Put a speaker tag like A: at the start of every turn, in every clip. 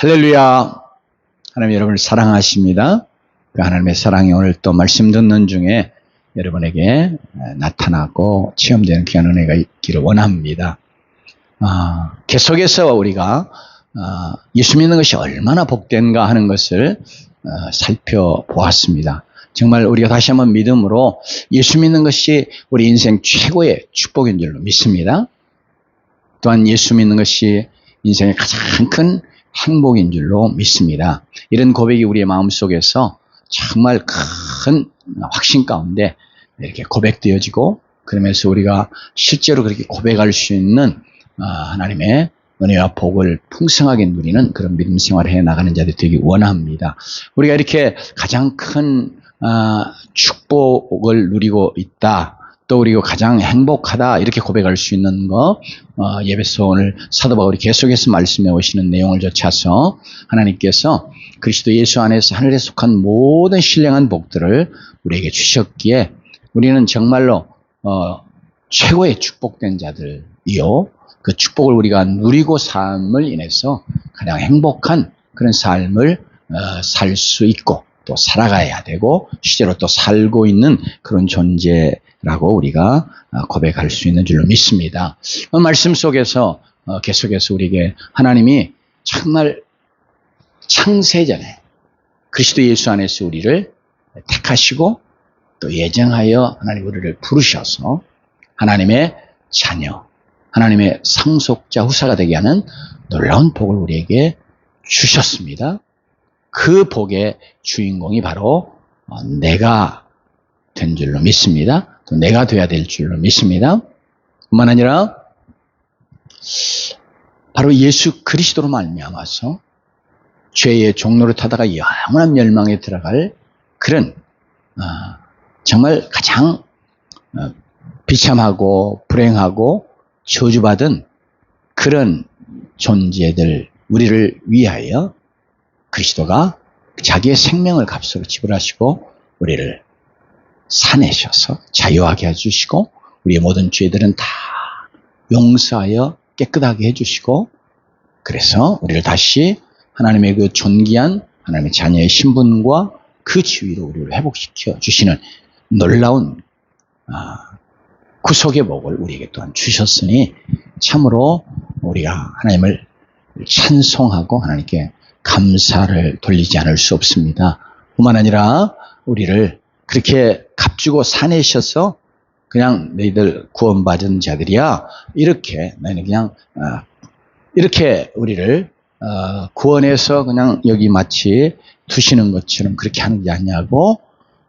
A: 할렐루야. 하나님 여러분을 사랑하십니다. 그 하나님의 사랑이 오늘 또 말씀 듣는 중에 여러분에게 나타나고 체험되는 귀한 은혜가 있기를 원합니다. 계속해서 우리가 예수 믿는 것이 얼마나 복된가 하는 것을 살펴보았습니다. 정말 우리가 다시 한번 믿음으로 예수 믿는 것이 우리 인생 최고의 축복인 줄로 믿습니다. 또한 예수 믿는 것이 인생의 가장 큰 행복인 줄로 믿습니다. 이런 고백이 우리의 마음속에서 정말 큰 확신 가운데 이렇게 고백되어지고, 그러면서 우리가 실제로 그렇게 고백할 수 있는 하나님의 은혜와 복을 풍성하게 누리는 그런 믿음 생활을 해 나가는 자들이 되기 원합니다. 우리가 이렇게 가장 큰 축복을 누리고 있다, 또 우리가 가장 행복하다, 이렇게 고백할 수 있는 거, 예배소 오늘 사도 바울이 계속해서 말씀해 오시는 내용을 좇아서 하나님께서 그리스도 예수 안에서 하늘에 속한 모든 신령한 복들을 우리에게 주셨기에 우리는 정말로 최고의 축복된 자들이요, 그 축복을 우리가 누리고 삶을 인해서 가장 행복한 그런 삶을 살 수 있고 또 살아가야 되고 실제로 또 살고 있는 그런 존재라고 우리가 고백할 수 있는 줄로 믿습니다. 말씀 속에서 계속해서 우리에게 하나님이 정말 창세전에 그리스도 예수 안에서 우리를 택하시고 또 예정하여 하나님 우리를 부르셔서 하나님의 자녀, 하나님의 상속자 후사가 되게 하는 놀라운 복을 우리에게 주셨습니다. 그 복의 주인공이 바로 내가 된 줄로 믿습니다. 또 내가 돼야 될 줄로 믿습니다. 뿐만 아니라 바로 예수 그리스도로 말미암아서 죄의 종로를 타다가 영원한 멸망에 들어갈 그런 정말 가장 비참하고 불행하고 저주받은 그런 존재들, 우리를 위하여 그리스도가 자기의 생명을 값으로 지불하시고 우리를 사내셔서 자유하게 해주시고 우리의 모든 죄들은 다 용서하여 깨끗하게 해주시고, 그래서 우리를 다시 하나님의 그 존귀한 하나님의 자녀의 신분과 그 지위로 우리를 회복시켜 주시는 놀라운 구속의 복을 우리에게 또한 주셨으니 참으로 우리가 하나님을 찬송하고 하나님께 감사를 돌리지 않을 수 없습니다. 뿐만 아니라 우리를 그렇게 값주고 사내셔서 그냥 너희들 구원받은 자들이야, 이렇게 너희는 그냥 이렇게 우리를 구원해서 그냥 여기 마치 두시는 것처럼 그렇게 하는 게 아니냐고,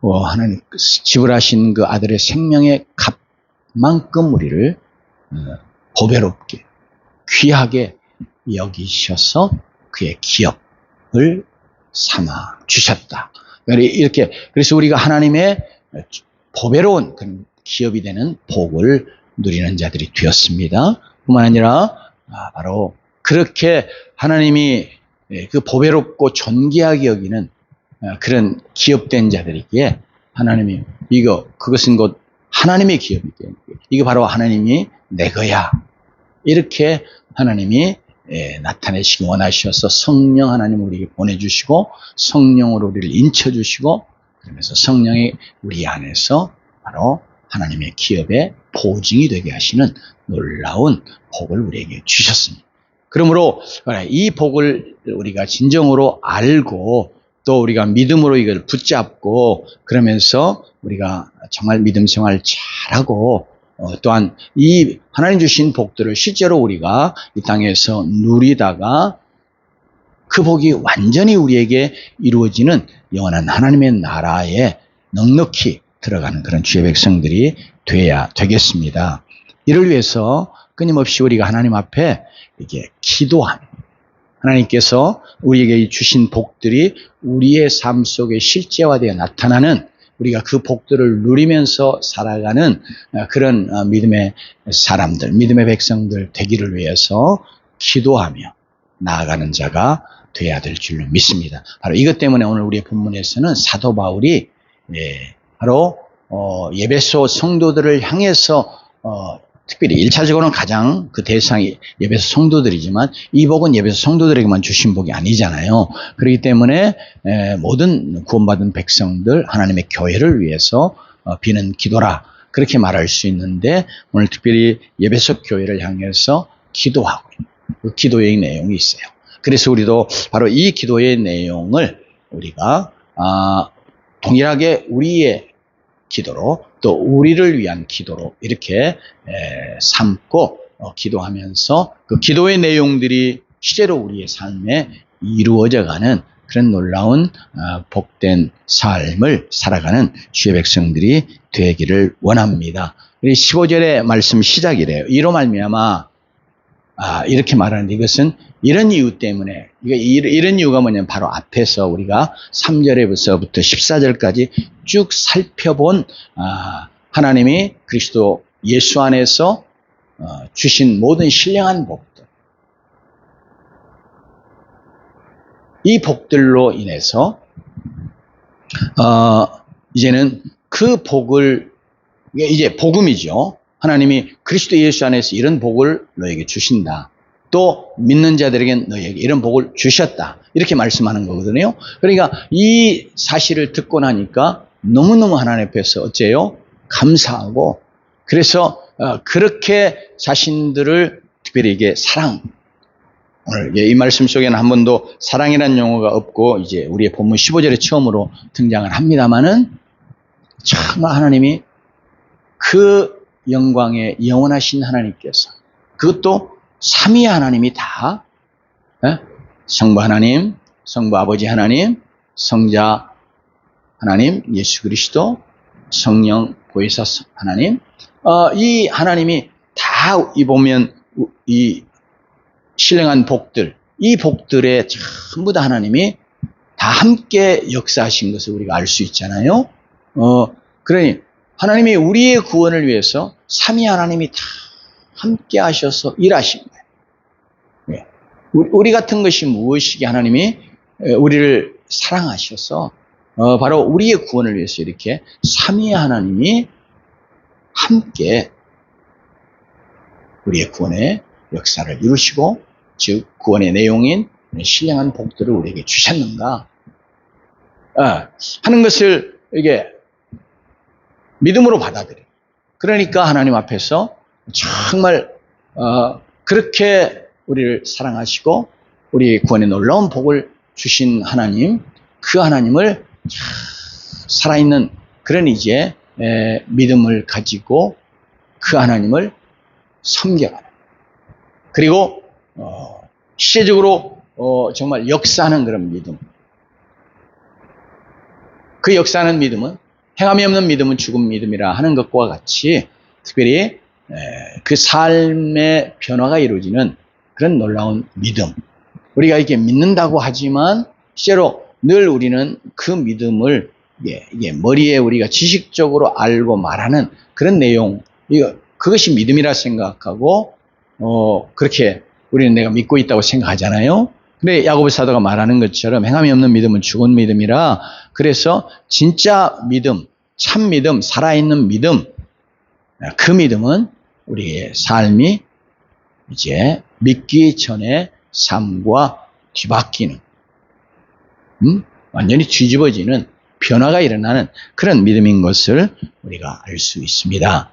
A: 하나님 지불하신 그 아들의 생명의 값만큼 우리를 보배롭게 귀하게 여기셔서 그의 기업을 삼아 주셨다. 이렇게, 그래서 우리가 하나님의 보배로운 그런 기업이 되는 복을 누리는 자들이 되었습니다. 뿐만 아니라 바로 그렇게 하나님이 그 보배롭고 존귀하게 여기는 그런 기업된 자들이기에 하나님이 그것은 곧 하나님의 기업이기에 이거 바로 하나님이 내 거야, 이렇게 하나님이 나타내시기 원하셔서 성령 하나님 우리에게 보내주시고 성령으로 우리를 인쳐주시고, 그러면서 성령이 우리 안에서 바로 하나님의 기업의 보증이 되게 하시는 놀라운 복을 우리에게 주셨습니다. 그러므로 이 복을 우리가 진정으로 알고 또 우리가 믿음으로 이걸 붙잡고 그러면서 우리가 정말 믿음 생활 잘하고 또한 이 하나님 주신 복들을 실제로 우리가 이 땅에서 누리다가 그 복이 완전히 우리에게 이루어지는 영원한 하나님의 나라에 넉넉히 들어가는 그런 주의 백성들이 돼야 되겠습니다. 이를 위해서 끊임없이 우리가 하나님 앞에 이렇게 기도하며 하나님께서 우리에게 주신 복들이 우리의 삶 속에 실제화되어 나타나는, 우리가 그 복들을 누리면서 살아가는 그런 믿음의 사람들, 믿음의 백성들 되기를 위해서 기도하며 나아가는 자가 돼야 될 줄로 믿습니다. 바로 이것 때문에 오늘 우리의 본문에서는 사도 바울이 바로 예배소 성도들을 향해서 특별히 1차적으로는 가장 그 대상이 예배소 성도들이지만 이 복은 예배소 성도들에게만 주신 복이 아니잖아요. 그렇기 때문에 모든 구원받은 백성들 하나님의 교회를 위해서 비는 기도라 그렇게 말할 수 있는데 오늘 특별히 예배소 교회를 향해서 기도하고 그 기도의 내용이 있어요. 그래서 우리도 바로 이 기도의 내용을 우리가 동일하게 우리의 기도로 또 우리를 위한 기도로 이렇게 삼고 기도하면서 그 기도의 내용들이 실제로 우리의 삶에 이루어져가는 그런 놀라운 복된 삶을 살아가는 주의 백성들이 되기를 원합니다. 15절의 말씀 시작이래요. 이로 말미암아 이렇게 말하는데 이것은 이런 이유 때문에 이런 이유가 뭐냐면 바로 앞에서 우리가 3절에서부터 14절까지 쭉 살펴본 하나님이 그리스도 예수 안에서 주신 모든 신령한 복들 이 복들로 인해서 이제는 그 복을 이제 복음이죠. 하나님이 그리스도 예수 안에서 이런 복을 너에게 주신다. 또 믿는 자들에게 너에게 이런 복을 주셨다. 이렇게 말씀하는 거거든요. 그러니까 이 사실을 듣고 나니까 너무너무 하나님 앞에서 어째요? 감사하고 그래서 그렇게 자신들을 특별히 이게 사랑 오늘 이 말씀 속에는 한 번도 사랑이라는 용어가 없고 이제 우리의 본문 15절에 처음으로 등장을 합니다만은 정말 하나님이 그 영광의 영원하신 하나님께서 그것도 삼위 하나님이 다 성부 하나님, 성부 아버지 하나님, 성자 하나님, 예수 그리스도, 성령 보혜사 하나님 이 하나님이 다 이 보면 이 신령한 복들 이 복들에 전부 다 하나님이 다 함께 역사하신 것을 우리가 알 수 있잖아요. 그러니 하나님이 우리의 구원을 위해서 삼위 하나님이 다 함께 하셔서 일하신 거예요. 우리 같은 것이 무엇이게 하나님이 우리를 사랑하셔서 바로 우리의 구원을 위해서 이렇게 삼위 하나님이 함께 우리의 구원의 역사를 이루시고 즉 구원의 내용인 신령한 복들을 우리에게 주셨는가 하는 것을 이게 믿음으로 받아들여요. 그러니까 하나님 앞에서 정말 그렇게 우리를 사랑하시고 우리 구원의 놀라운 복을 주신 하나님 그 하나님을 살아있는 그런 이제 믿음을 가지고 그 하나님을 섬겨가는 그리고 실제적으로 정말 역사하는 그런 믿음 그 역사하는 믿음은 행함이 없는 믿음은 죽은 믿음이라 하는 것과 같이 특별히 그 삶의 변화가 이루어지는 그런 놀라운 믿음 우리가 이렇게 믿는다고 하지만 실제로 늘 우리는 그 믿음을 이게 머리에 우리가 지식적으로 알고 말하는 그런 내용 그것이 믿음이라 생각하고 그렇게 우리는 내가 믿고 있다고 생각하잖아요. 근데 야고보 사도가 말하는 것처럼 행함이 없는 믿음은 죽은 믿음이라 그래서 진짜 믿음, 참 믿음, 살아있는 믿음 그 믿음은 우리의 삶이 이제 믿기 전에 삶과 뒤바뀌는 완전히 뒤집어지는 변화가 일어나는 그런 믿음인 것을 우리가 알 수 있습니다.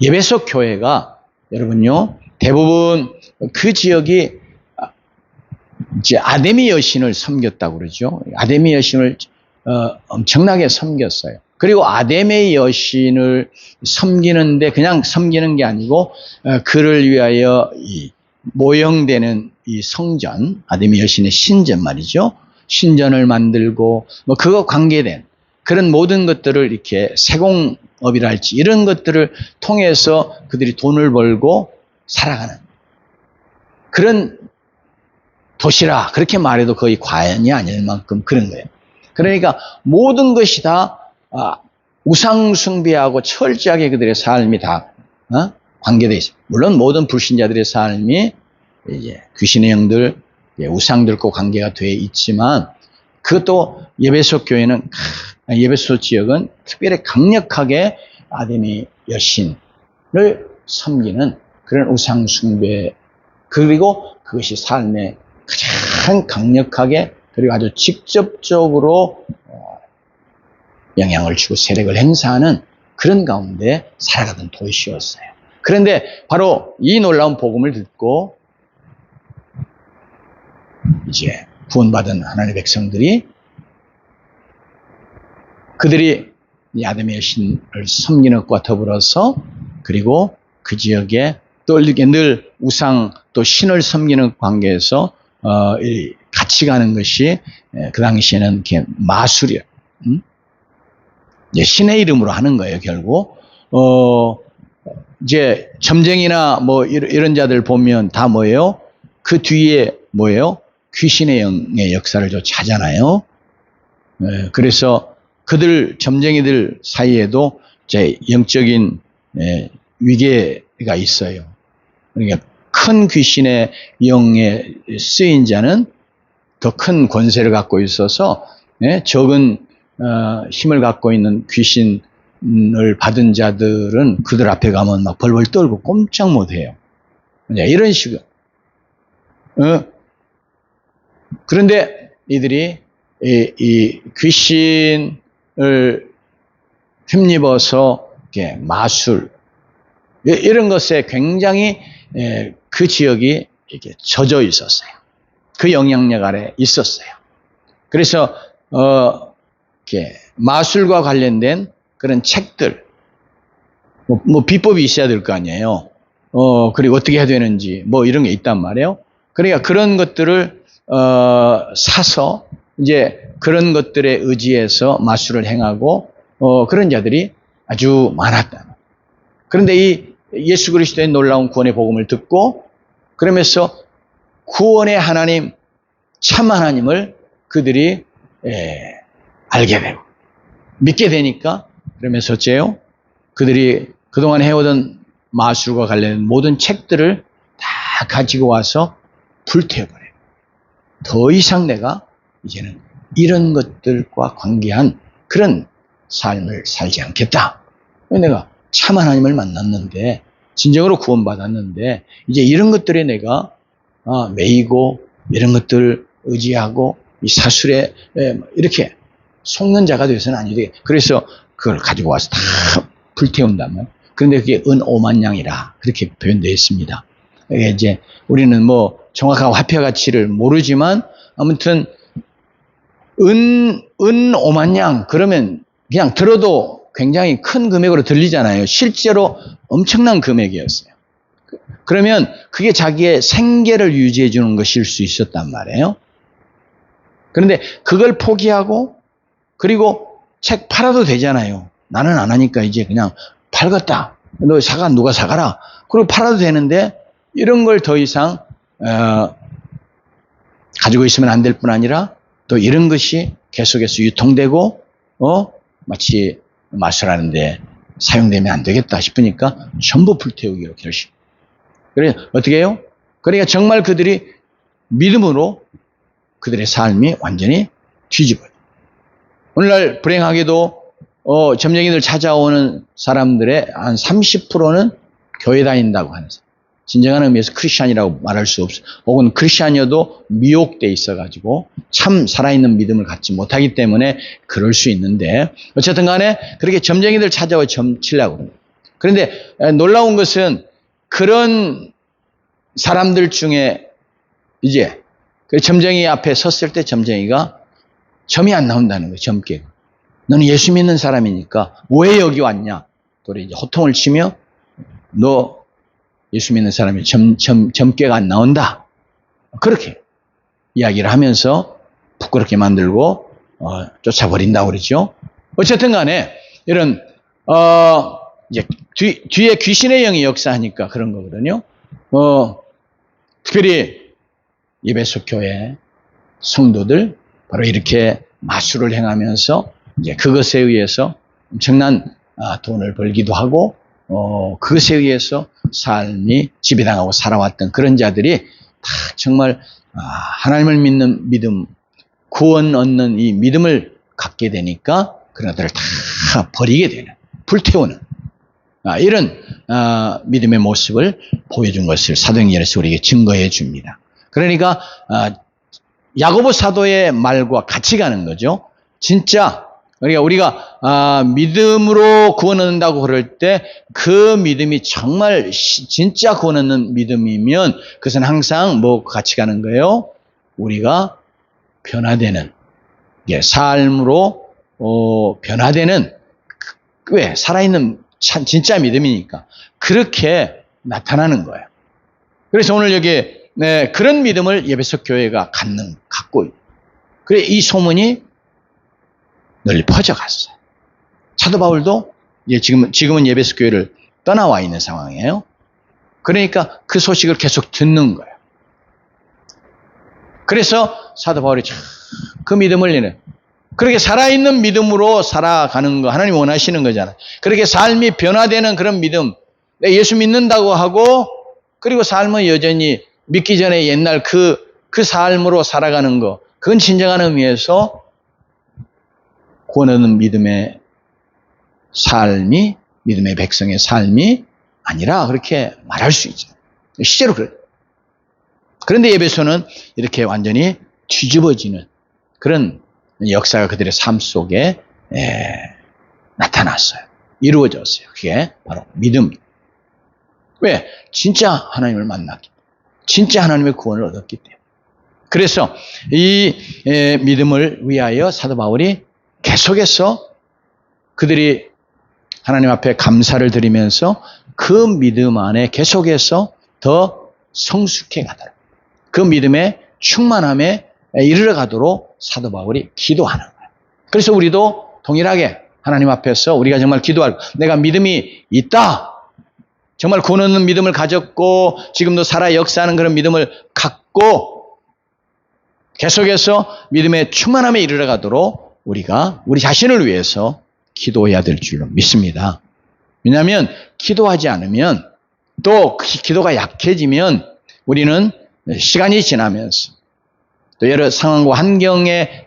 A: 예배소 교회가 여러분요 대부분 그 지역이 이제 아데미 여신을 섬겼다고 그러죠. 아데미 여신을 엄청나게 섬겼어요. 그리고 아데미 여신을 섬기는데 그냥 섬기는 게 아니고 그를 위하여 모형되는 이 성전, 아데미 여신의 신전 말이죠. 신전을 만들고 그거 관계된 그런 모든 것들을 이렇게 세공업이랄지 이런 것들을 통해서 그들이 돈을 벌고 살아가는 그런 도시라 그렇게 말해도 거의 과언이 아닐 만큼 그런 거예요. 그러니까 모든 것이 다 우상 숭배하고 철저하게 그들의 삶이 다 관계되어 있어요. 물론 모든 불신자들의 삶이 이제 귀신의 영들, 우상들과 관계가 되어 있지만 그것도 예배소 교회는 예배소 지역은 특별히 강력하게 아데미 여신을 섬기는 그런 우상 숭배, 그리고 그것이 삶에 가장 강력하게 그리고 아주 직접적으로 영향을 주고 세력을 행사하는 그런 가운데 살아가던 도시였어요. 그런데 바로 이 놀라운 복음을 듣고 이제 구원받은 하나님의 백성들이 그들이 아담의 신을 섬기는 것과 더불어서 그리고 그 지역에 또 이렇게 늘 우상 또 신을 섬기는 관계에서 같이 가는 것이 그 당시에는 이렇게 마술이에요. 신의 이름으로 하는 거예요, 결국. 이제 점쟁이나 뭐 이런 자들 보면 다 뭐예요? 그 뒤에 뭐예요? 귀신의 영의 역사를 하잖아요. 그래서 그들 점쟁이들 사이에도 이제 영적인 위계가 있어요. 그러니까 큰 귀신의 영에 쓰인 자는 더 큰 권세를 갖고 있어서 적은 힘을 갖고 있는 귀신을 받은 자들은 그들 앞에 가면 막 벌벌 떨고 꼼짝 못해요. 이런 식으로. 그런데 이들이 이 귀신을 힘입어서 이렇게 마술 이런 것에 굉장히 그 지역이 이렇게 젖어 있었어요. 그 영향력 아래 있었어요. 그래서 이렇게 마술과 관련된 그런 책들, 뭐 비법이 있어야 될 거 아니에요. 그리고 어떻게 해야 되는지 뭐 이런 게 있단 말이에요. 그러니까 그런 것들을 사서 이제 그런 것들에 의지해서 마술을 행하고 그런 자들이 아주 많았다. 그런데 이 예수 그리스도의 놀라운 구원의 복음을 듣고 그러면서 구원의 하나님, 참 하나님을 그들이 알게 되고 믿게 되니까 그러면서 어째요? 그들이 그동안 해오던 마술과 관련된 모든 책들을 다 가지고 와서 불태워버려요. 더 이상 내가 이제는 이런 것들과 관계한 그런 삶을 살지 않겠다. 내가 참 하나님을 만났는데 진정으로 구원받았는데 이제 이런 것들에 내가 매이고 이런 것들을 의지하고 이 사술에 이렇게 속는 자가 되어서는 아니 되게. 그래서 그걸 가지고 와서 다 불태운다면 그런데 그게 은오만냥이라 그렇게 표현되어 있습니다. 이제 우리는 뭐 정확한 화폐 가치를 모르지만 아무튼 은 5만냥 그러면 그냥 들어도 굉장히 큰 금액으로 들리잖아요. 실제로 엄청난 금액이었어요. 그러면 그게 자기의 생계를 유지해 주는 것일 수 있었단 말이에요. 그런데 그걸 포기하고 그리고 책 팔아도 되잖아요. 나는 안 하니까 이제 그냥 팔겠다. 너 사가 누가 사가라. 그리고 팔아도 되는데 이런 걸 더 이상 가지고 있으면 안 될 뿐 아니라 또 이런 것이 계속해서 유통되고 마치 마술하는데 사용되면 안 되겠다 싶으니까 전부 불태우기로 결심. 그래 어떻게 해요? 그러니까 정말 그들이 믿음으로 그들의 삶이 완전히 뒤집어요. 오늘날 불행하게도 점쟁이들 찾아오는 사람들의 한 30%는 교회 다닌다고 하는 사람. 진정한 의미에서 크리스찬이라고 말할 수 없어. 혹은 크리스찬이어도 미혹돼 있어가지고 참 살아있는 믿음을 갖지 못하기 때문에 그럴 수 있는데 어쨌든 간에 그렇게 점쟁이들 찾아와 점치려고 합니다. 그런데 놀라운 것은 그런 사람들 중에 이제 그 점쟁이 앞에 섰을 때 점쟁이가 점이 안 나온다는 거예요. 점괘가. 너는 예수 믿는 사람이니까 왜 여기 왔냐? 그래 이제 호통을 치며 너 예수 믿는 사람이 점괘가 안 나온다. 그렇게 이야기를 하면서 부끄럽게 만들고 쫓아버린다고 그러죠. 어쨌든 간에 이런 이제 뒤에 귀신의 영이 역사하니까 그런 거거든요. 특별히 예배소 교회 성도들 바로 이렇게 마술을 행하면서 이제 그것에 의해서 엄청난 돈을 벌기도 하고 그것에 의해서 삶이 지배당하고 살아왔던 그런 자들이 다 정말 하나님을 믿는 믿음, 구원 얻는 이 믿음을 갖게 되니까 그런 것들을 다 버리게 되는, 불태우는 이런 믿음의 모습을 보여준 것을 사도행전에서 우리에게 증거해 줍니다. 그러니까 야고보 사도의 말과 같이 가는 거죠. 진짜 우리가 믿음으로 구원 얻는다고 그럴 때 그 믿음이 정말 진짜 구원 얻는 믿음이면 그것은 항상 뭐 같이 가는 거예요. 우리가 변화되는 삶으로 변화되는 왜 살아있는 진짜 믿음이니까 그렇게 나타나는 거예요. 그래서 오늘 여기 그런 믿음을 에베소 교회가 갖고 그래 이 소문이 널리 퍼져갔어요. 사도 바울도 지금은 에베소 교회를 떠나와 있는 상황이에요. 그러니까 그 소식을 계속 듣는 거예요. 그래서 사도 바울이 그 믿음을 그렇게 살아있는 믿음으로 살아가는 거 하나님 원하시는 거잖아요. 그렇게 삶이 변화되는 그런 믿음, 예수 믿는다고 하고 그리고 삶은 여전히 믿기 전에 옛날 그 삶으로 살아가는 거, 그건 진정한 의미에서 구원 얻는 믿음의 삶이, 믿음의 백성의 삶이 아니라 그렇게 말할 수 있죠. 실제로 그래요. 그런데 에베소는 이렇게 완전히 뒤집어지는 그런 역사가 그들의 삶 속에 나타났어요. 이루어졌어요. 그게 바로 믿음. 왜? 진짜 하나님을 만났기 때문에. 진짜 하나님의 구원을 얻었기 때문에. 그래서 이 믿음을 위하여 사도 바울이 계속해서 그들이 하나님 앞에 감사를 드리면서 그 믿음 안에 계속해서 더 성숙해 가도록 그 믿음의 충만함에 이르러 가도록 사도 바울이 기도하는 거예요. 그래서 우리도 동일하게 하나님 앞에서 우리가 정말 기도하고 내가 믿음이 있다. 정말 구원 얻는 믿음을 가졌고 지금도 살아 역사하는 그런 믿음을 갖고 계속해서 믿음의 충만함에 이르러 가도록 우리가 우리 자신을 위해서 기도해야 될 줄로 믿습니다. 왜냐하면 기도하지 않으면 또 기도가 약해지면 우리는 시간이 지나면서 또 여러 상황과 환경에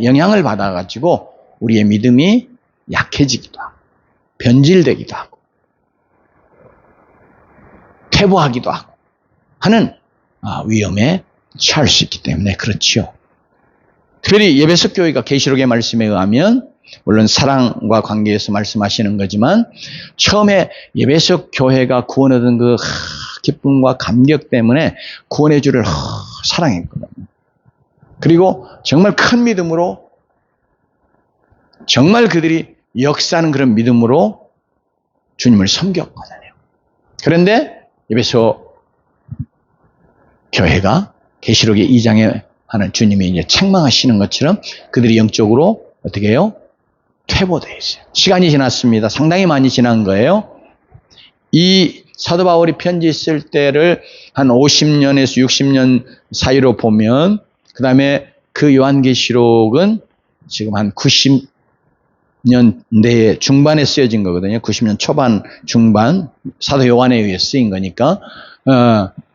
A: 영향을 받아가지고 우리의 믿음이 약해지기도 하고 변질되기도 하고 퇴보하기도 하고 하는 위험에 처할 수 있기 때문에 그렇지요. 특별히 예배석 교회가 계시록의 말씀에 의하면 물론 사랑과 관계에서 말씀하시는 거지만 처음에 예배석 교회가 구원 얻은 그 기쁨과 감격 때문에 구원의 주를 사랑했거든요. 그리고 정말 큰 믿음으로 정말 그들이 역사하는 그런 믿음으로 주님을 섬겼거든요. 그런데 예배소 교회가 계시록의 2장에 하는 주님이 이제 책망하시는 것처럼 그들이 영적으로 어떻게 해요? 퇴보되어 있어요. 시간이 지났습니다. 상당히 많이 지난 거예요. 이 사도 바울이 편지 쓸 때를 한 50년에서 60년 사이로 보면 그 다음에 그 요한계시록은 지금 한 90년대의 중반에 쓰여진 거거든요. 90년 초반, 중반 사도 요한에 의해 쓰인 거니까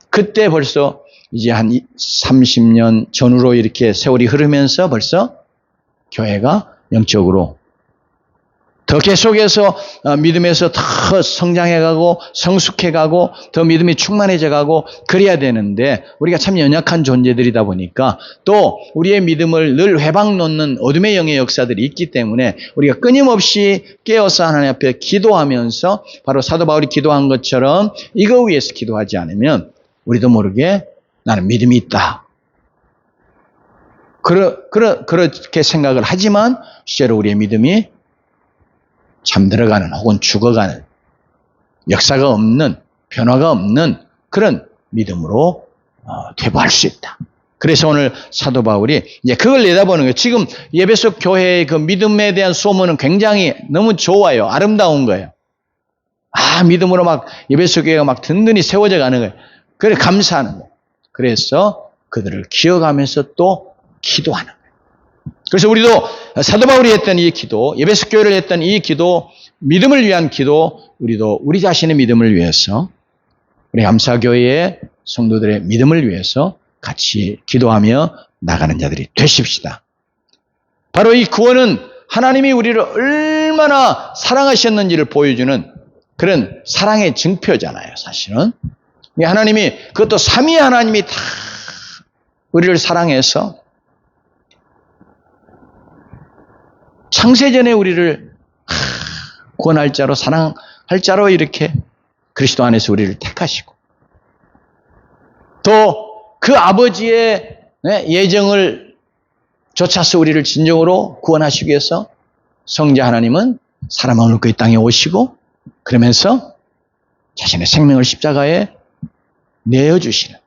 A: 그때 벌써 이제 한 30년 전후로 이렇게 세월이 흐르면서 벌써 교회가 영적으로 더 계속해서 믿음에서 더 성장해가고 성숙해가고 더 믿음이 충만해져가고 그래야 되는데 우리가 참 연약한 존재들이다 보니까 또 우리의 믿음을 늘 회방 놓는 어둠의 영의 역사들이 있기 때문에 우리가 끊임없이 깨어서 하나님 앞에 기도하면서 바로 사도 바울이 기도한 것처럼 이거 위해서 기도하지 않으면 우리도 모르게 나는 믿음이 있다. 그렇게 생각을 하지만 실제로 우리의 믿음이 잠들어가는 혹은 죽어가는 역사가 없는 변화가 없는 그런 믿음으로 퇴보할 수 있다. 그래서 오늘 사도 바울이 이제 그걸 내다보는 거예요. 지금 에베소 교회의 그 믿음에 대한 소문은 굉장히 너무 좋아요. 아름다운 거예요. 믿음으로 막 에베소 교회가 막 든든히 세워져 가는 거예요. 그래 감사하는 거예요. 그래서 그들을 기억하면서 또 기도하는 거예요. 그래서 우리도 사도 바울이 했던 이 기도, 에베소 교회를 했던 이 기도, 믿음을 위한 기도, 우리도 우리 자신의 믿음을 위해서, 우리 감사교회의 성도들의 믿음을 위해서 같이 기도하며 나가는 자들이 되십시다. 바로 이 구원은 하나님이 우리를 얼마나 사랑하셨는지를 보여주는 그런 사랑의 증표잖아요, 사실은. 하나님이, 그것도 삼위 하나님이 다 우리를 사랑해서 창세전에 우리를 구원할 자로, 사랑할 자로 이렇게 그리스도 안에서 우리를 택하시고, 또 그 아버지의 예정을 좇아서 우리를 진정으로 구원하시기 위해서 성자 하나님은 사람 마음을 얻고 이 땅에 오시고, 그러면서 자신의 생명을 십자가에 내어주시는,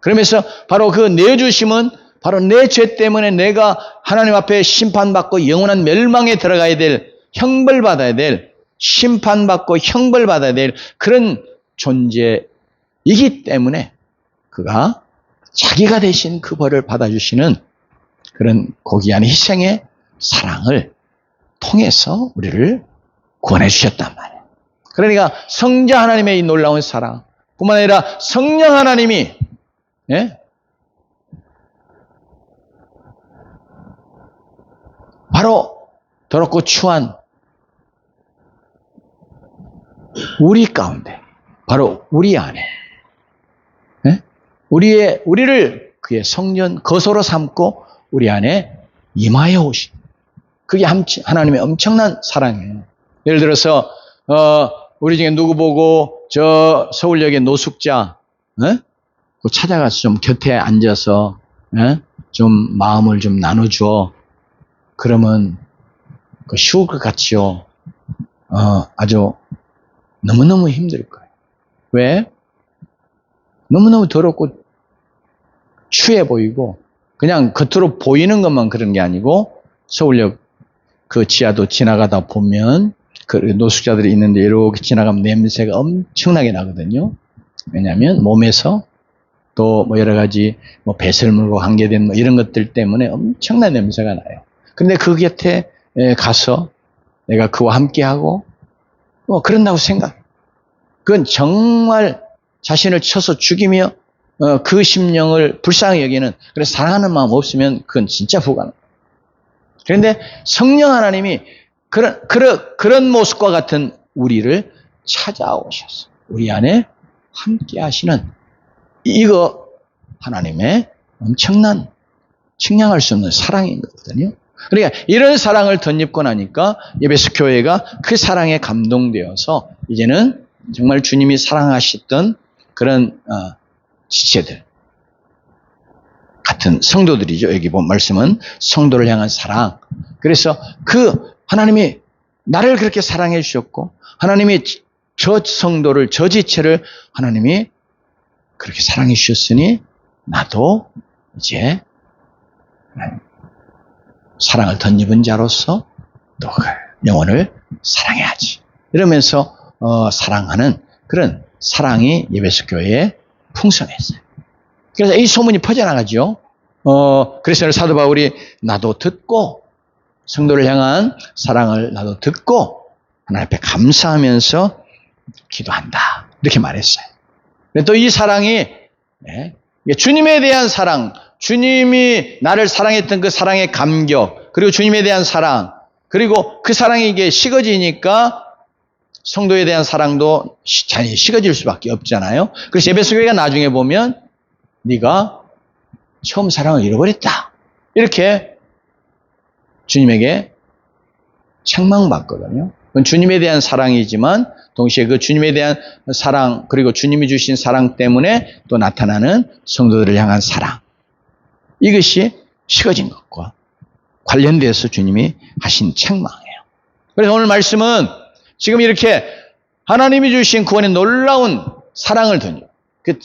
A: 그러면서 바로 그 내어주심은 바로 내 죄 때문에 내가 하나님 앞에 심판받고 영원한 멸망에 들어가야 될, 형벌받아야 될, 심판받고 형벌받아야 될 그런 존재이기 때문에 그가 자기가 대신 그 벌을 받아주시는 그런 고귀한 희생의 사랑을 통해서 우리를 구원해 주셨단 말이에요. 그러니까 성자 하나님의 이 놀라운 사랑 뿐만 아니라 성령 하나님이, 바로 더럽고 추한 우리 가운데, 바로 우리 안에, 우리를 그의 성전 거소로 삼고 우리 안에 임하여 오신, 그게 하나님의 엄청난 사랑이에요. 예를 들어서 우리 중에 누구 보고 저 서울역의 노숙자 그 찾아가서 좀 곁에 앉아서 좀 마음을 좀 나눠줘. 그러면 그 쉬울 것 같지요. 아주 너무너무 힘들 거예요. 왜? 너무너무 더럽고 추해 보이고, 그냥 겉으로 보이는 것만 그런 게 아니고, 서울역 그 지하도 지나가다 보면 그 노숙자들이 있는데 이렇게 지나가면 냄새가 엄청나게 나거든요. 왜냐하면 몸에서 또 뭐 여러 가지 뭐 배설물과 관계된 뭐 이런 것들 때문에 엄청난 냄새가 나요. 근데 그 곁에 가서 내가 그와 함께하고 뭐 그런다고 생각. 그건 정말 자신을 쳐서 죽이며 그 심령을 불쌍히 여기는, 그래서 사랑하는 마음 없으면 그건 진짜 불가능. 그런데 성령 하나님이 그런 모습과 같은 우리를 찾아오셔서 우리 안에 함께 하시는, 이거 하나님의 엄청난 측량할 수 없는 사랑인 거거든요. 그러니까 이런 사랑을 덧입고 나니까 에베소 교회가 그 사랑에 감동되어서 이제는 정말 주님이 사랑하셨던 그런 지체들 같은 성도들이죠. 여기 본 말씀은 성도를 향한 사랑. 그래서 그 하나님이 나를 그렇게 사랑해 주셨고, 하나님이 저 성도를, 저 지체를 하나님이 그렇게 사랑해 주셨으니 나도 이제 사랑을 덧입은 자로서 또 그 영혼을 사랑해야지. 이러면서 사랑하는 그런 사랑이 에베소 교회에 풍성했어요. 그래서 이 소문이 퍼져나가죠. 그래서 사도 바울이 나도 듣고, 성도를 향한 사랑을 나도 듣고 하나님 앞에 감사하면서 기도한다, 이렇게 말했어요. 또 이 사랑이 주님에 대한 사랑, 주님이 나를 사랑했던 그 사랑의 감격, 그리고 주님에 대한 사랑, 그리고 그 사랑이 이게 식어지니까 성도에 대한 사랑도 잘 식어질 수밖에 없잖아요. 그래서 에베소 교회가 나중에 보면 네가 처음 사랑을 잃어버렸다, 이렇게 주님에게 책망받거든요. 그건 주님에 대한 사랑이지만 동시에 그 주님에 대한 사랑, 그리고 주님이 주신 사랑 때문에 또 나타나는 성도들을 향한 사랑, 이것이 식어진 것과 관련돼서 주님이 하신 책망이에요. 그래서 오늘 말씀은 지금 이렇게 하나님이 주신 구원의 놀라운 사랑을 던져. 그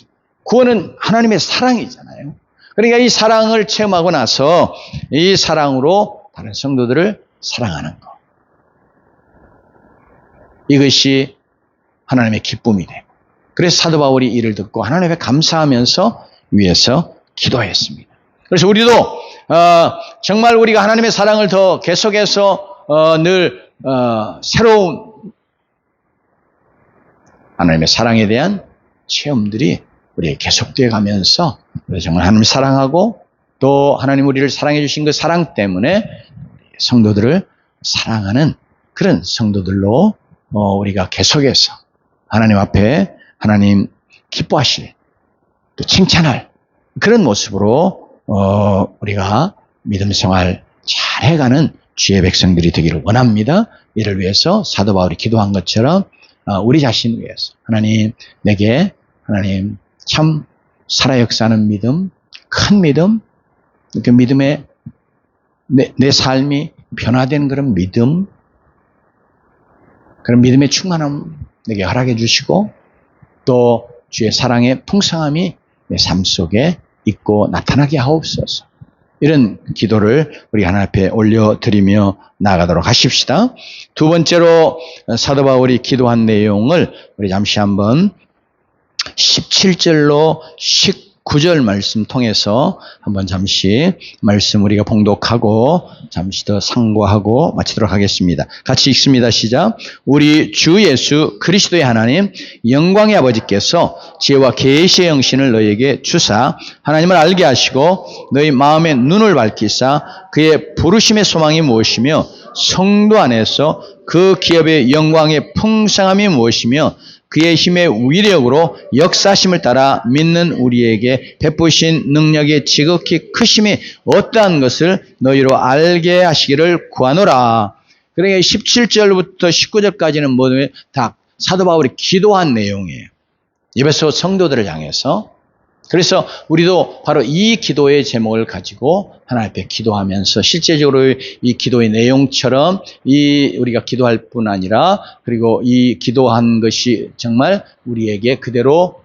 A: 구원은 하나님의 사랑이잖아요. 그러니까 이 사랑을 체험하고 나서 이 사랑으로 다른 성도들을 사랑하는 것, 이것이 하나님의 기쁨이 되고, 그래서 사도 바울이 이를 듣고 하나님에 감사하면서 위에서 기도했습니다. 그래서 우리도 정말 우리가 하나님의 사랑을 더 계속해서 늘 새로운 하나님의 사랑에 대한 체험들이 우리에게 계속되어 가면서 정말 하나님을 사랑하고 또 하나님 우리를 사랑해 주신 그 사랑 때문에 성도들을 사랑하는 그런 성도들로 우리가 계속해서 하나님 앞에 하나님 기뻐하실, 또 칭찬할 그런 모습으로 우리가 믿음 생활 잘 해가는 주의 백성들이 되기를 원합니다. 이를 위해서 사도 바울이 기도한 것처럼 우리 자신을 위해서 하나님, 내게 하나님 참 살아 역사하는 믿음, 큰 믿음, 그 믿음에 내 삶이 변화되는 그런 믿음, 그런 믿음의 충만함 내게 허락해 주시고, 또 주의 사랑의 풍성함이 내 삶 속에 있고 나타나게 하옵소서. 이런 기도를 우리 하나님 앞에 올려드리며 나아가도록 하십시다. 두 번째로 사도 바울이 기도한 내용을 우리 잠시 한번 17절로 19절 말씀 통해서 한번 잠시 말씀 우리가 봉독하고 잠시 더 상고하고 마치도록 하겠습니다. 같이 읽습니다. 시작. 우리 주 예수 그리스도의 하나님 영광의 아버지께서 지혜와 계시의 영신을 너희에게 주사 하나님을 알게 하시고 너희 마음의 눈을 밝히사 그의 부르심의 소망이 무엇이며 성도 안에서 그 기업의 영광의 풍성함이 무엇이며 그의 힘의 위력으로 역사심을 따라 믿는 우리에게 베푸신 능력의 지극히 크심이 어떠한 것을 너희로 알게 하시기를 구하노라. 그러니까 17절부터 19절까지는 모두 다 사도 바울이 기도한 내용이에요. 에베소 성도들을 향해서. 그래서 우리도 바로 이 기도의 제목을 가지고 하나님 앞에 기도하면서 실제적으로 이 기도의 내용처럼 우리가 기도할 뿐 아니라 그리고 이 기도한 것이 정말 우리에게 그대로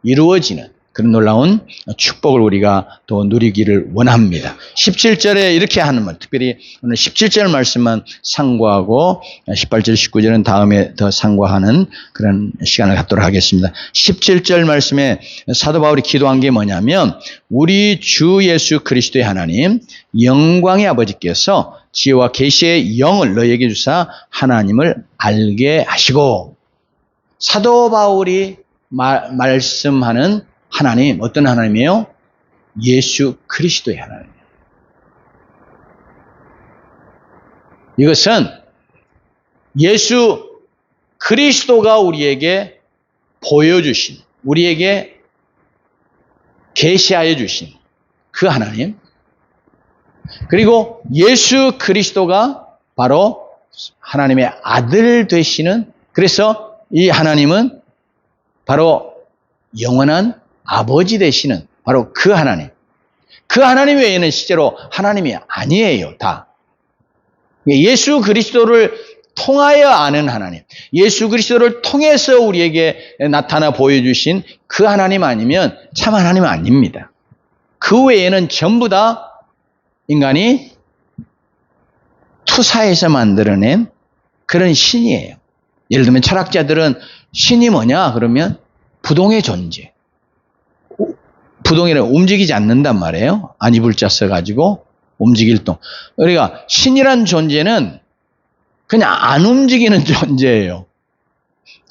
A: 이루어지는 그런 놀라운 축복을 우리가 또 누리기를 원합니다. 17절에 이렇게 하는 말, 특별히 오늘 17절 말씀만 상고하고 18절, 19절은 다음에 더 상고하는 그런 시간을 갖도록 하겠습니다. 17절 말씀에 사도 바울이 기도한 게 뭐냐면 우리 주 예수 그리스도의 하나님 영광의 아버지께서 지혜와 계시의 영을 너희에게 주사 하나님을 알게 하시고, 사도 바울이 말씀하는 하나님, 어떤 하나님이에요? 예수 그리스도의 하나님. 이것은 예수 그리스도가 우리에게 보여주신, 우리에게 계시하여 주신 그 하나님, 그리고 예수 그리스도가 바로 하나님의 아들 되시는, 그래서 이 하나님은 바로 영원한 아버지 되시는 바로 그 하나님. 그 하나님 외에는 실제로 하나님이 아니에요, 다. 예수 그리스도를 통하여 아는 하나님, 예수 그리스도를 통해서 우리에게 나타나 보여주신 그 하나님 아니면 참 하나님 아닙니다. 그 외에는 전부 다 인간이 투사해서 만들어낸 그런 신이에요. 예를 들면 철학자들은 신이 뭐냐 그러면 부동의 존재. 부동이는 움직이지 않는단 말이에요. 안이불자 써가지고 움직일 동. 그러니까 신이란 존재는 그냥 안 움직이는 존재예요.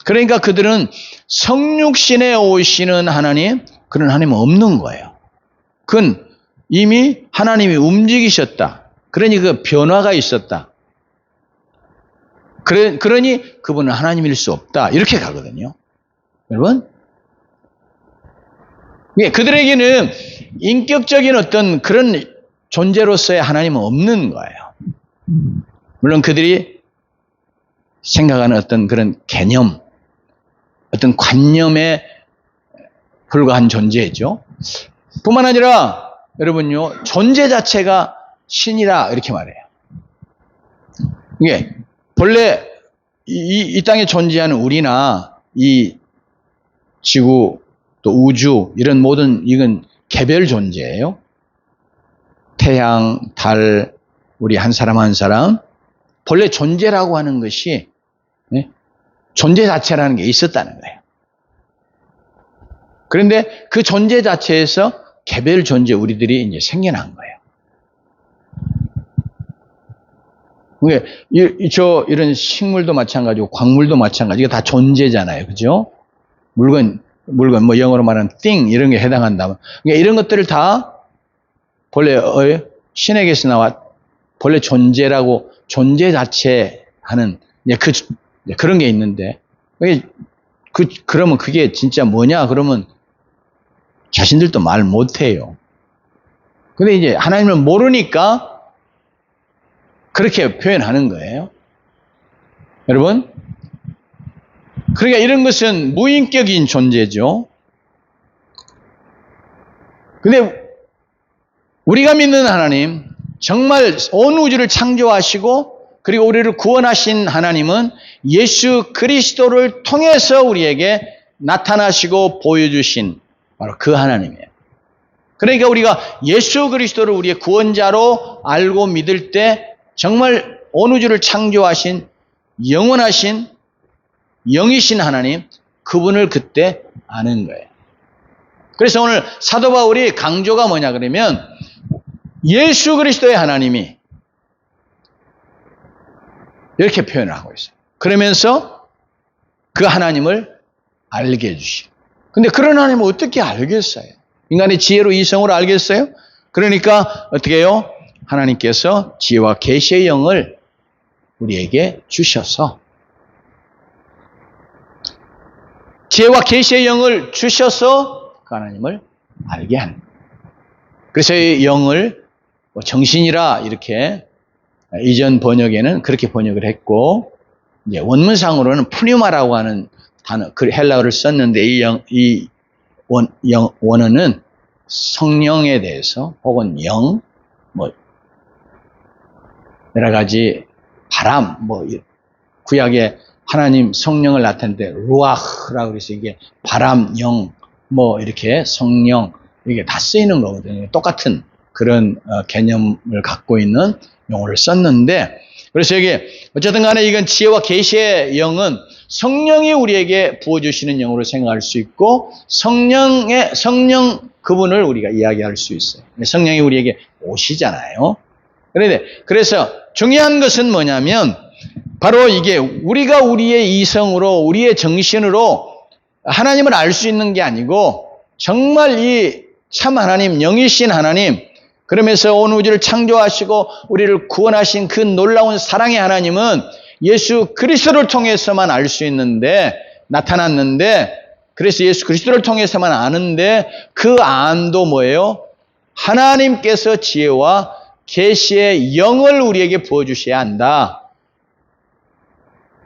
A: 그러니까 그들은 성육신에 오시는 하나님, 그런 하나님은 없는 거예요. 그건 이미 하나님이 움직이셨다. 그러니 그 변화가 있었다. 그러니 그분은 하나님일 수 없다. 이렇게 가거든요. 여러분, 그들에게는 인격적인 어떤 그런 존재로서의 하나님은 없는 거예요. 물론 그들이 생각하는 어떤 그런 개념, 어떤 관념에 불과한 존재죠. 뿐만 아니라 여러분요, 존재 자체가 신이라 이렇게 말해요. 이게 본래 이 땅에 존재하는 우리나 이 지구 또 우주 이런 모든 이건 개별 존재예요. 태양, 달, 우리 한 사람 한 사람 본래 존재라고 하는 것이 존재 자체라는 게 있었다는 거예요. 그런데 그 존재 자체에서 개별 존재 우리들이 이제 생겨난 거예요. 이런 식물도 마찬가지고 광물도 마찬가지고 다 존재잖아요. 그죠? 물건 뭐 영어로 말하는 thing 이런 게 해당한다면 그러니까 이런 것들을 다 본래 신에게서 나와 본래 존재라고 존재 자체 하는 그런 게 있는데, 그러면 그게 진짜 뭐냐? 그러면 자신들도 말 못해요. 근데 이제 하나님을 모르니까 그렇게 표현하는 거예요. 여러분, 그러니까 이런 것은 무인격인 존재죠. 근데 우리가 믿는 하나님, 정말 온 우주를 창조하시고 그리고 우리를 구원하신 하나님은 예수 그리스도를 통해서 우리에게 나타나시고 보여주신 바로 그 하나님이에요. 그러니까 우리가 예수 그리스도를 우리의 구원자로 알고 믿을 때 정말 온 우주를 창조하신 영원하신 영이신 하나님, 그분을 그때 아는 거예요. 그래서 오늘 사도 바울이 강조가 뭐냐 그러면 예수 그리스도의 하나님이 이렇게 표현을 하고 있어요. 그러면서 그 하나님을 알게 해주시고. 근데 그런 하나님을 어떻게 알겠어요? 인간의 지혜로 이성으로 알겠어요? 그러니까 어떻게 해요? 하나님께서 지혜와 계시의 영을 우리에게 주셔서 지혜와 계시의 영을 주셔서 그 하나님을 알게 하는 거예요. 그래서 이 영을 정신이라 이렇게 이전 번역에는 그렇게 번역을 했고, 이제 원문상으로는 푸뉴마라고 하는 단어, 그 헬라어를 썼는데 이 원어는 성령에 대해서 혹은 영, 여러 가지 바람, 구약에 하나님 성령을 나타낼 때 루아흐라고 해서 이게 바람, 영, 이렇게 성령, 이게 다 쓰이는 거거든요. 똑같은 그런 개념을 갖고 있는 용어를 썼는데, 그래서 여기 어쨌든 간에 이건 지혜와 계시의 영은 성령이 우리에게 부어주시는 영으로 생각할 수 있고, 성령 그분을 우리가 이야기할 수 있어요. 성령이 우리에게 오시잖아요. 그래서 중요한 것은 뭐냐면 바로 이게 우리가 우리의 이성으로 우리의 정신으로 하나님을 알 수 있는 게 아니고 정말 이 참 하나님, 영이신 하나님, 그러면서 온 우주를 창조하시고 우리를 구원하신 그 놀라운 사랑의 하나님은 예수 그리스도를 통해서만 알 수 있는데, 나타났는데, 그래서 예수 그리스도를 통해서만 아는데, 그 안도 뭐예요? 하나님께서 지혜와 계시의 영을 우리에게 부어주셔야 한다.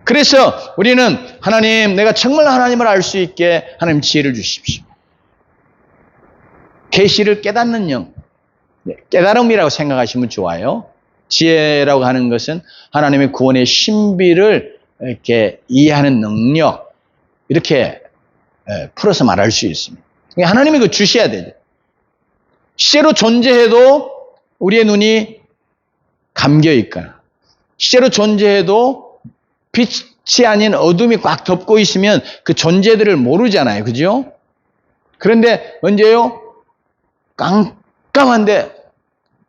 A: 그래서 우리는 하나님, 내가 정말 하나님을 알 수 있게 하나님 지혜를 주십시오. 계시를 깨닫는 영, 깨달음이라고 생각하시면 좋아요. 지혜라고 하는 것은 하나님의 구원의 신비를 이렇게 이해하는 능력, 이렇게 풀어서 말할 수 있습니다. 하나님이 그거 주셔야 되죠. 실제로 존재해도 우리의 눈이 감겨 있거나, 실제로 존재해도 빛이 아닌 어둠이 꽉 덮고 있으면 그 존재들을 모르잖아요. 그죠? 그런데 언제요? 깜깜한데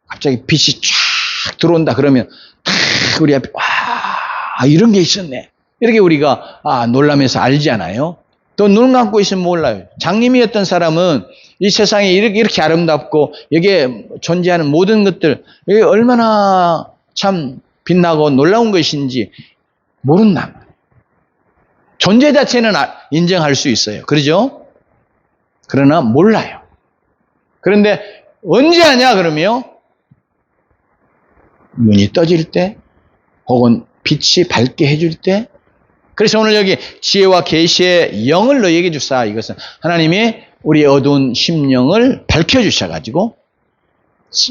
A: 갑자기 빛이 쫙 들어온다 그러면 탁 우리 앞에 와, 이런 게 있었네. 이렇게 우리가 놀라면서 알잖아요. 또 눈 감고 있으면 몰라요. 장님이었던 사람은 이 세상이 이렇게 아름답고 여기에 존재하는 모든 것들, 이게 얼마나 참 빛나고 놀라운 것인지 모른다. 존재 자체는 인정할 수 있어요. 그러죠? 그러나 몰라요. 그런데 언제 하냐 그러면 눈이 떠질 때 혹은 빛이 밝게 해줄 때. 그래서 오늘 여기 지혜와 계시의 영을 너희에게 주사, 이것은 하나님이 우리 어두운 심령을 밝혀주셔가지고,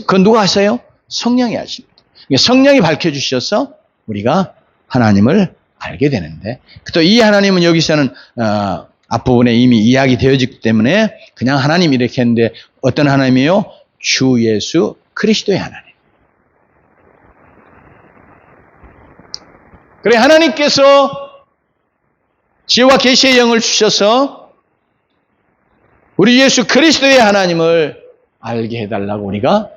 A: 그건 누가 하세요? 성령이 하십니다. 성령이 밝혀주셔서 우리가 하나님을 알게 되는데, 또 이 하나님은 여기서는 앞부분에 이미 이야기 되어지기 때문에 그냥 하나님 이렇게 했는데, 어떤 하나님이요? 주 예수 그리스도의 하나님. 그래, 하나님께서 지혜와 계시의 영을 주셔서 우리 예수 그리스도의 하나님을 알게 해달라고 우리가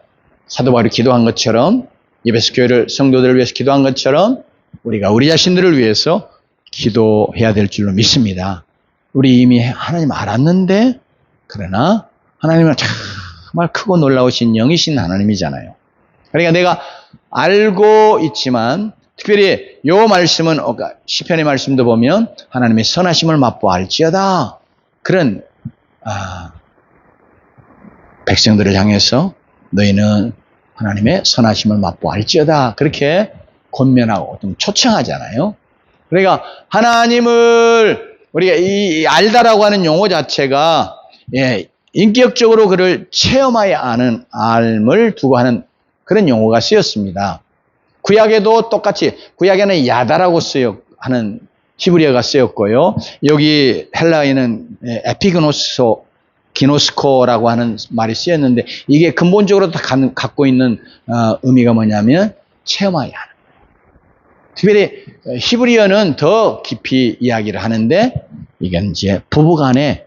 A: 사도 바울이 기도한 것처럼, 에베소 교회를 성도들을 위해서 기도한 것처럼 우리가 우리 자신들을 위해서 기도해야 될 줄로 믿습니다. 우리 이미 하나님 알았는데, 그러나 하나님은 정말 크고 놀라우신 영이신 하나님이잖아요. 그러니까 내가 알고 있지만 특별히 요 말씀은 시편의 말씀도 보면 하나님의 선하심을 맛보알지어다. 그런 백성들을 향해서 너희는 하나님의 선하심을 맛보알지어다. 그렇게 권면하고 좀 초청하잖아요. 그러니까 하나님을 우리가 이 알다라고 하는 용어 자체가 인격적으로 그를 체험하여 아는 알을 두고 하는 그런 용어가 쓰였습니다. 구약에도 똑같이 구약에는 야다라고 하는 히브리어가 쓰였고요. 여기 헬라어에는 기노스코라고 하는 말이 쓰였는데 이게 근본적으로 다 갖고 있는 의미가 뭐냐면 체험하여 하는 거예요. 특별히 히브리어는 더 깊이 이야기를 하는데 이건 이제 부부간의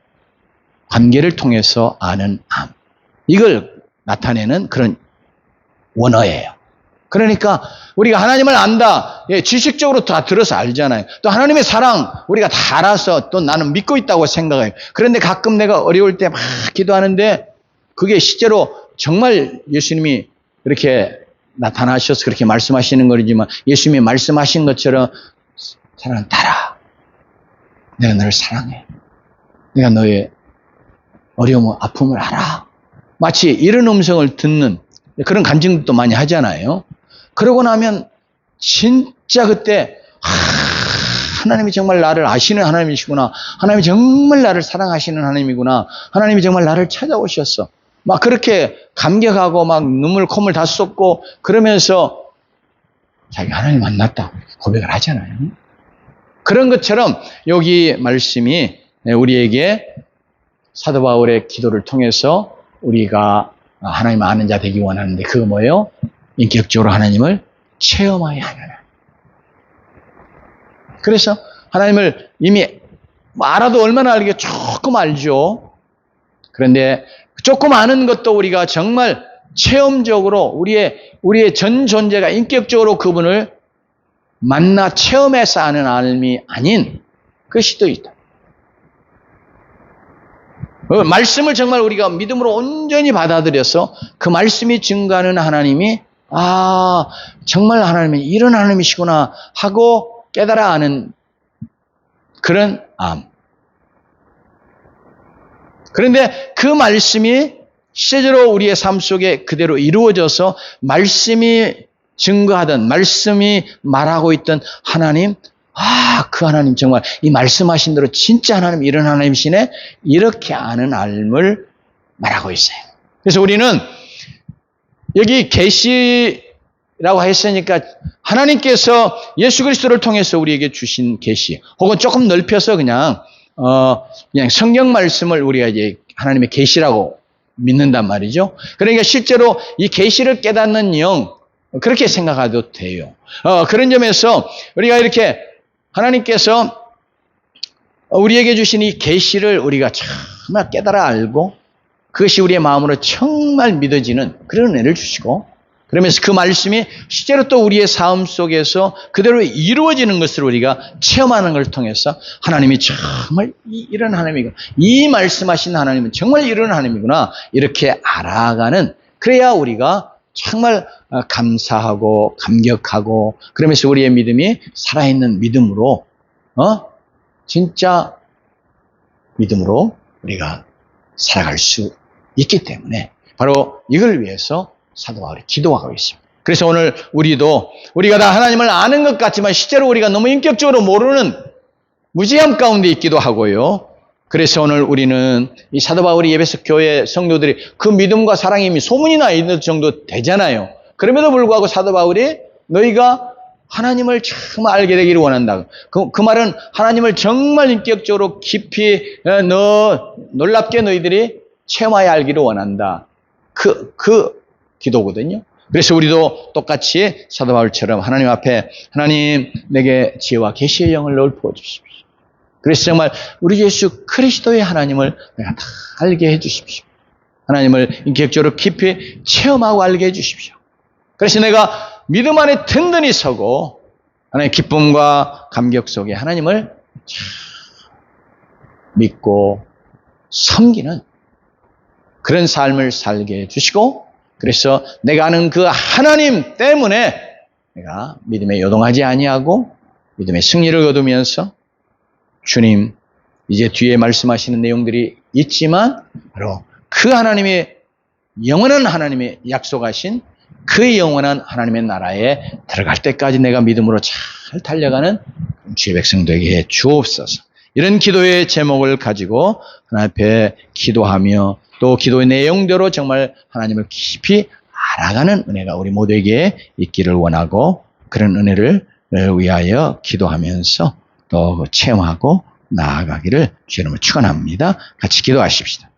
A: 관계를 통해서 아는 암. 이걸 나타내는 그런 원어예요. 그러니까 우리가 하나님을 안다. 지식적으로 다 들어서 알잖아요. 또 하나님의 사랑 우리가 다 알아서 또 나는 믿고 있다고 생각해요. 그런데 가끔 내가 어려울 때 막 기도하는데 그게 실제로 정말 예수님이 이렇게 나타나셔서 그렇게 말씀하시는 거지만 예수님이 말씀하신 것처럼 사랑을 따라. 내가 너를 사랑해. 내가 너의 어려움, 아픔을 알아. 마치 이런 음성을 듣는 그런 간증도 많이 하잖아요. 그러고 나면 진짜 그때 하나님이 정말 나를 아시는 하나님이시구나. 하나님이 정말 나를 사랑하시는 하나님이구나. 하나님이 정말 나를 찾아오셨어. 막 그렇게 감격하고 막 눈물 콧물 다 쏟고 그러면서 자기가 하나님 만났다 고백을 하잖아요. 그런 것처럼 여기 말씀이 우리에게 사도 바울의 기도를 통해서 우리가 하나님 아는 자 되기 원하는데 그거 뭐예요? 인격적으로 하나님을 체험하여야 하는. 그래서 하나님을 이미 알아도 얼마나 알게 조금 알죠. 그런데 조금 아는 것도 우리가 정말 체험적으로 우리의 전 존재가 인격적으로 그분을 만나 체험해서 아는 알미 아닌 것이 또 있다. 말씀을 정말 우리가 믿음으로 온전히 받아들여서 그 말씀이 증거하는 하나님이 정말 하나님이 이런 하나님이시구나 하고 깨달아 아는 그런 암. 그런데 그 말씀이 실제로 우리의 삶 속에 그대로 이루어져서 말씀이 증거하던 말씀이 말하고 있던 하나님, 그 하나님 정말 이 말씀하신 대로 진짜 하나님 이런 하나님이시네 이렇게 아는 알을 말하고 있어요. 그래서 우리는 여기 계시라고 했으니까 하나님께서 예수 그리스도를 통해서 우리에게 주신 계시 혹은 조금 넓혀서 그냥 성경 말씀을 우리가 이제 하나님의 계시라고 믿는단 말이죠. 그러니까 실제로 이 계시를 깨닫는 영 그렇게 생각해도 돼요. 그런 점에서 우리가 이렇게 하나님께서 우리에게 주신 이 계시를 우리가 정말 깨달아 알고 그것이 우리의 마음으로 정말 믿어지는 그런 은혜를 주시고 그러면서 그 말씀이 실제로 또 우리의 삶 속에서 그대로 이루어지는 것을 우리가 체험하는 걸 통해서 하나님이 정말 이런 하나님이구나. 이 말씀하신 하나님은 정말 이런 하나님이구나. 이렇게 알아가는 그래야 우리가 정말 감사하고 감격하고 그러면서 우리의 믿음이 살아있는 믿음으로 진짜 믿음으로 우리가 살아갈 수 있기 때문에 바로 이걸 위해서 사도 바울이 기도하고 있습니다. 그래서 오늘 우리가 다 하나님을 아는 것 같지만 실제로 우리가 너무 인격적으로 모르는 무지함 가운데 있기도 하고요. 그래서 오늘 우리는 이 사도 바울이 에베소 교회 성도들이 그 믿음과 사랑이 이미 소문이 나 있는 정도 되잖아요. 그럼에도 불구하고 사도 바울이 너희가 하나님을 정말 알게 되기를 원한다. 그 말은 하나님을 정말 인격적으로 깊이 놀랍게 너희들이 체험하여 알기를 원한다. 그 기도거든요. 그래서 우리도 똑같이 사도 바울처럼 하나님 앞에 하나님 내게 지혜와 계시의 영을 넣어 부어주십시오. 그래서 정말 우리 예수 그리스도의 하나님을 내가 다 알게 해주십시오. 하나님을 인격적으로 깊이 체험하고 알게 해주십시오. 그래서 내가 믿음 안에 든든히 서고 하나님의 기쁨과 감격 속에 하나님을 믿고 섬기는 그런 삶을 살게 해주시고 그래서 내가 아는 그 하나님 때문에 내가 믿음에 요동하지 아니하고 믿음의 승리를 거두면서 주님 이제 뒤에 말씀하시는 내용들이 있지만 바로 그 하나님의 영원한 하나님의 약속하신 그 영원한 하나님의 나라에 들어갈 때까지 내가 믿음으로 잘 달려가는 주의 백성 되게 해 주옵소서. 이런 기도의 제목을 가지고 하나님 앞에 기도하며 또 기도의 내용대로 정말 하나님을 깊이 알아가는 은혜가 우리 모두에게 있기를 원하고 그런 은혜를 위하여 기도하면서 또 체험하고 나아가기를 주님을 축원합니다. 같이 기도하십시다.